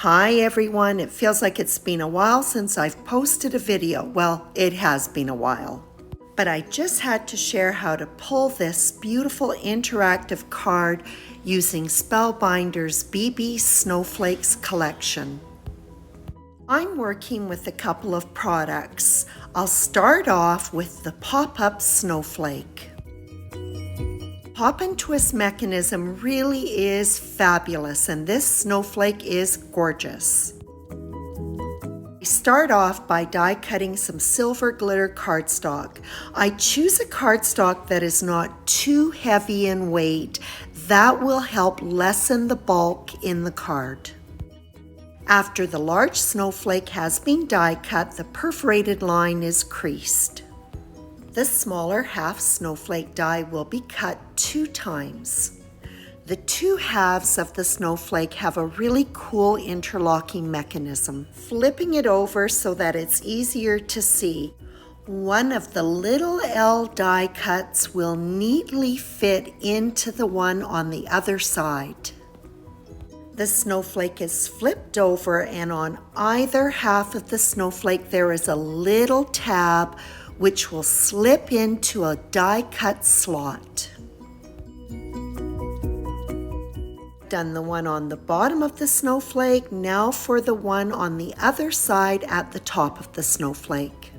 Hi everyone, it feels like it's been a while since I've posted a video. Well, it has been a while. But I just had to share how to pull this beautiful interactive card using Spellbinder's Bibi Snowflakes collection. I'm working with a couple of products. I'll start off with the Pop-Up Snowflake. Pop and twist mechanism really is fabulous, and this snowflake is gorgeous. I start off by die cutting some silver glitter cardstock. I choose a cardstock that is not too heavy in weight. That will help lessen the bulk in the card. After the large snowflake has been die cut, the perforated line is creased. The smaller half snowflake die will be cut 2 times. The 2 halves of the snowflake have a really cool interlocking mechanism. Flipping it over so that it's easier to see, one of the little L die cuts will neatly fit into the one on the other side. The snowflake is flipped over, and on either half of the snowflake there is a little tab which will slip into a die cut slot. Done the one on the bottom of the snowflake, now for the one on the other side at the top of the snowflake.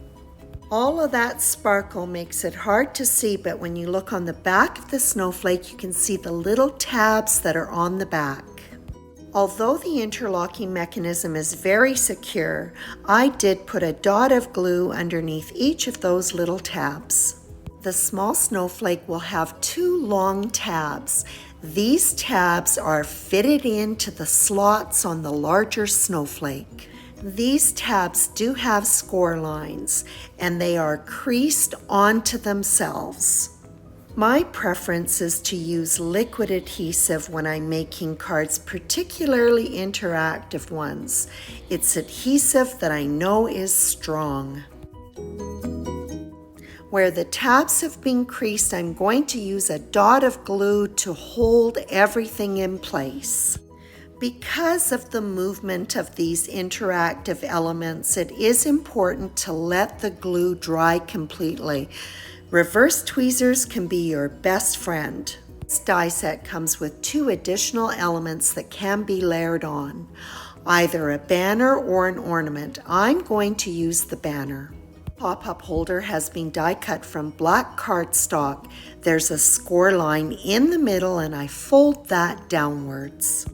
All of that sparkle makes it hard to see, but when you look on the back of the snowflake, you can see the little tabs that are on the back. Although the interlocking mechanism is very secure, I did put a dot of glue underneath each of those little tabs. The small snowflake will have 2 long tabs. These tabs are fitted into the slots on the larger snowflake. These tabs do have score lines, and they are creased onto themselves. My preference is to use liquid adhesive when I'm making cards, particularly interactive ones. It's adhesive that I know is strong. Where the tabs have been creased, I'm going to use a dot of glue to hold everything in place. Because of the movement of these interactive elements, it is important to let the glue dry completely. Reverse tweezers can be your best friend. This die set comes with 2 additional elements that can be layered on, either a banner or an ornament. I'm going to use the banner. Pop-up holder has been die cut from black cardstock. There's a score line in the middle, and I fold that downwards.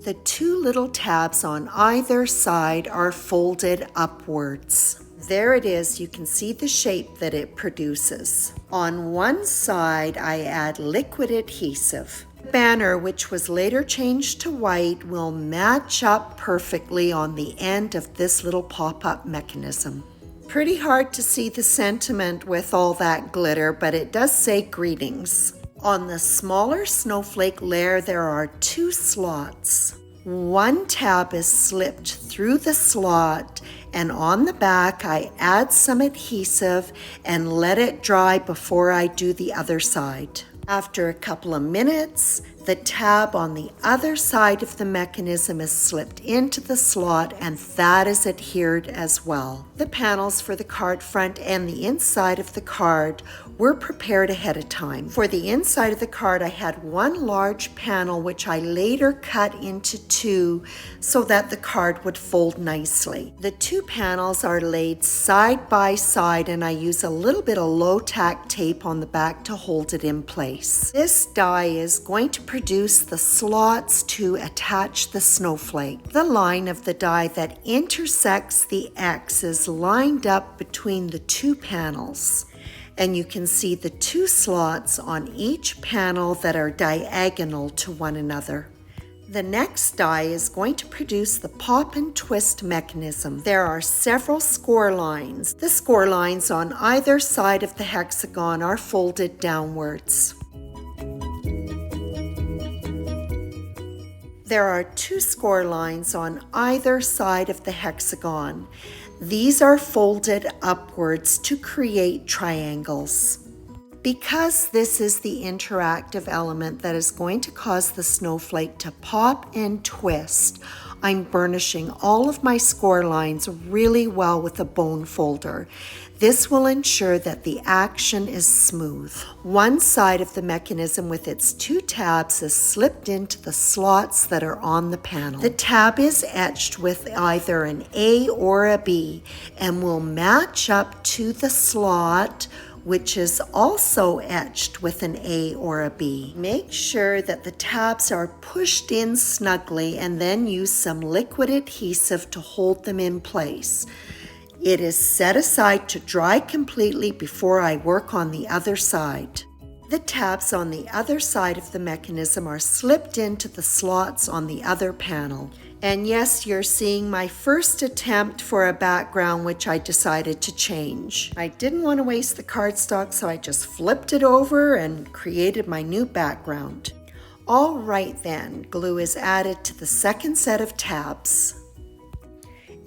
The 2 little tabs on either side are folded upwards. There it is, you can see the shape that it produces. On one side, I add liquid adhesive. The banner, which was later changed to white, will match up perfectly on the end of this little pop-up mechanism. Pretty hard to see the sentiment with all that glitter, but it does say greetings. On the smaller snowflake layer, there are 2 slots. One tab is slipped through the slot, and on the back I add some adhesive and let it dry before I do the other side. After a couple of minutes, the tab on the other side of the mechanism is slipped into the slot, and that is adhered as well. The panels for the card front and the inside of the card were prepared ahead of time. For the inside of the card, I had 1 large panel which I later cut into 2 so that the card would fold nicely. The 2 panels are laid side by side, and I use a little bit of low-tack tape on the back to hold it in place. This die is going to produce the slots to attach the snowflake. The line of the die that intersects the X is lined up between the 2 panels, and you can see the 2 slots on each panel that are diagonal to one another. The next die is going to produce the pop and twist mechanism. There are several score lines. The score lines on either side of the hexagon are folded downwards. There are 2 score lines on either side of the hexagon. These are folded upwards to create triangles. Because this is the interactive element that is going to cause the snowflake to pop and twist, I'm burnishing all of my score lines really well with a bone folder. This will ensure that the action is smooth. One side of the mechanism with its 2 tabs is slipped into the slots that are on the panel. The tab is etched with either an A or a B and will match up to the slot, which is also etched with an A or a B. Make sure that the tabs are pushed in snugly and then use some liquid adhesive to hold them in place. It is set aside to dry completely before I work on the other side. The tabs on the other side of the mechanism are slipped into the slots on the other panel. And yes, you're seeing my first attempt for a background, which I decided to change. I didn't want to waste the cardstock, so I just flipped it over and created my new background. All right then, glue is added to the second set of tabs.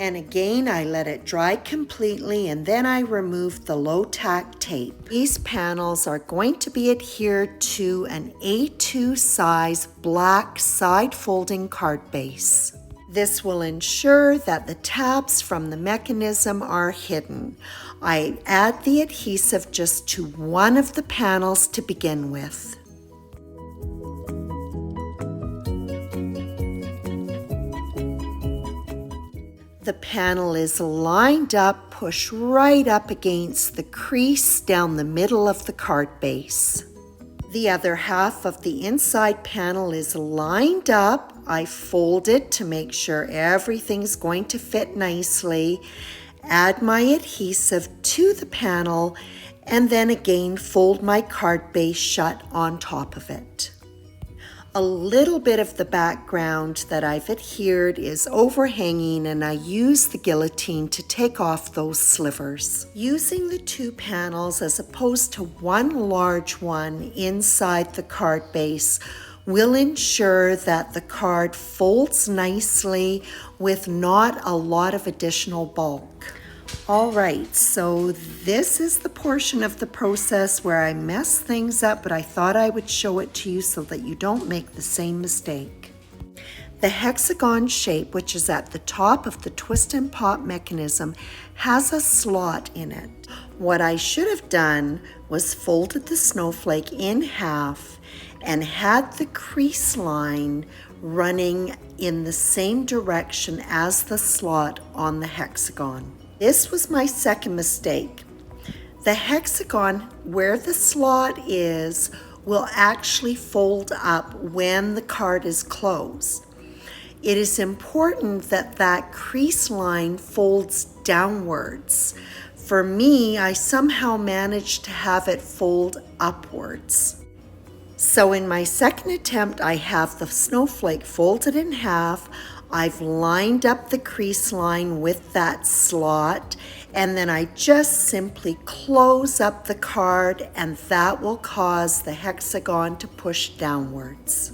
And again, I let it dry completely, and then I removed the low-tack tape. These panels are going to be adhered to an A2 size black side folding card base. This will ensure that the tabs from the mechanism are hidden. I add the adhesive just to one of the panels to begin with. The panel is lined up, pushed right up against the crease down the middle of the card base. The other half of the inside panel is lined up. I fold it to make sure everything's going to fit nicely. Add my adhesive to the panel and then again fold my card base shut on top of it. A little bit of the background that I've adhered is overhanging, and I use the guillotine to take off those slivers. Using the 2 panels as opposed to one large one inside the card base will ensure that the card folds nicely with not a lot of additional bulk. All right, so this is the portion of the process where I mess things up, but I thought I would show it to you so that you don't make the same mistake. The hexagon shape, which is at the top of the twist and pop mechanism, has a slot in it. What I should have done was folded the snowflake in half and had the crease line running in the same direction as the slot on the hexagon. This was my second mistake. The hexagon where the slot is will actually fold up when the card is closed. It is important that that crease line folds downwards. For me, I somehow managed to have it fold upwards. So in my second attempt, I have the snowflake folded in half. I've lined up the crease line with that slot, and then I just simply close up the card, and that will cause the hexagon to push downwards.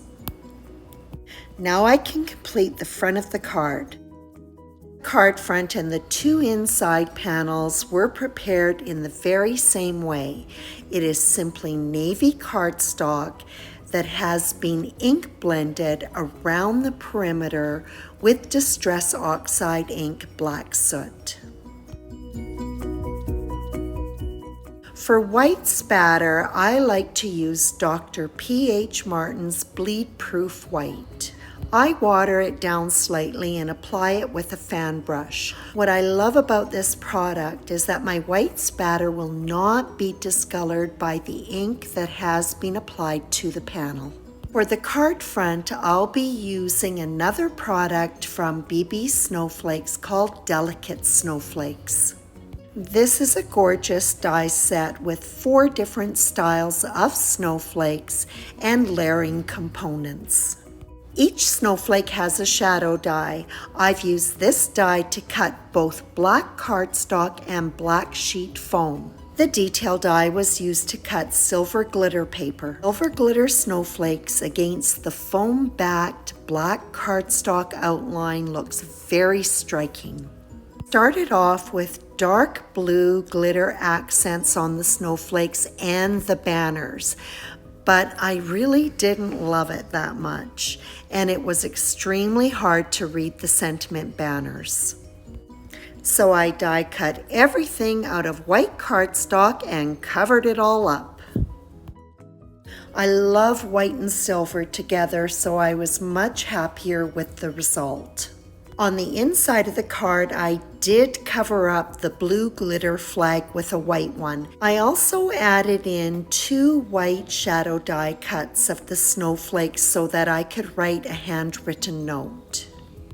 Now I can complete the front of the card. Card front and the 2 inside panels were prepared in the very same way. It is simply navy cardstock that has been ink blended around the perimeter with Distress Oxide ink black soot. For white spatter, I like to use Dr. P.H. Martin's Bleed Proof White. I water it down slightly and apply it with a fan brush. What I love about this product is that my white spatter will not be discolored by the ink that has been applied to the panel. For the card front, I'll be using another product from Bibi Snowflakes called Delicate Snowflakes. This is a gorgeous die set with 4 different styles of snowflakes and layering components. Each snowflake has a shadow die. I've used this die to cut both black cardstock and black sheet foam. The detail die was used to cut silver glitter paper. Silver glitter snowflakes against the foam-backed black cardstock outline looks very striking. Started off with dark blue glitter accents on the snowflakes and the banners. but I really didn't love it that much, and it was extremely hard to read the sentiment banners. So I die cut everything out of white cardstock and covered it all up. I love white and silver together, so I was much happier with the result. On the inside of the card, I did cover up the blue glitter flag with a white one. I also added in 2 white shadow die cuts of the snowflakes so that I could write a handwritten note.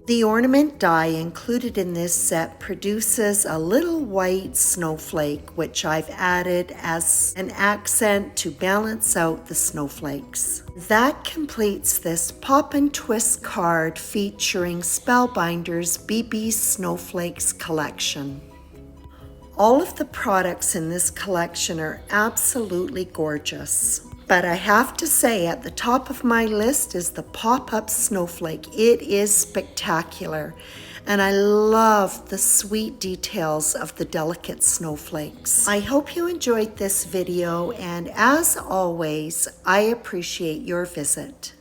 The ornament die included in this set produces a little white snowflake, which I've added as an accent to balance out the snowflakes. That completes this Pop and Twist card featuring Spellbinder's Bibi Snowflakes collection. All of the products in this collection are absolutely gorgeous. But I have to say, at the top of my list is the Pop-Up Snowflake. It is spectacular, and I love the sweet details of the Delicate Snowflakes. I hope you enjoyed this video, and as always, I appreciate your visit.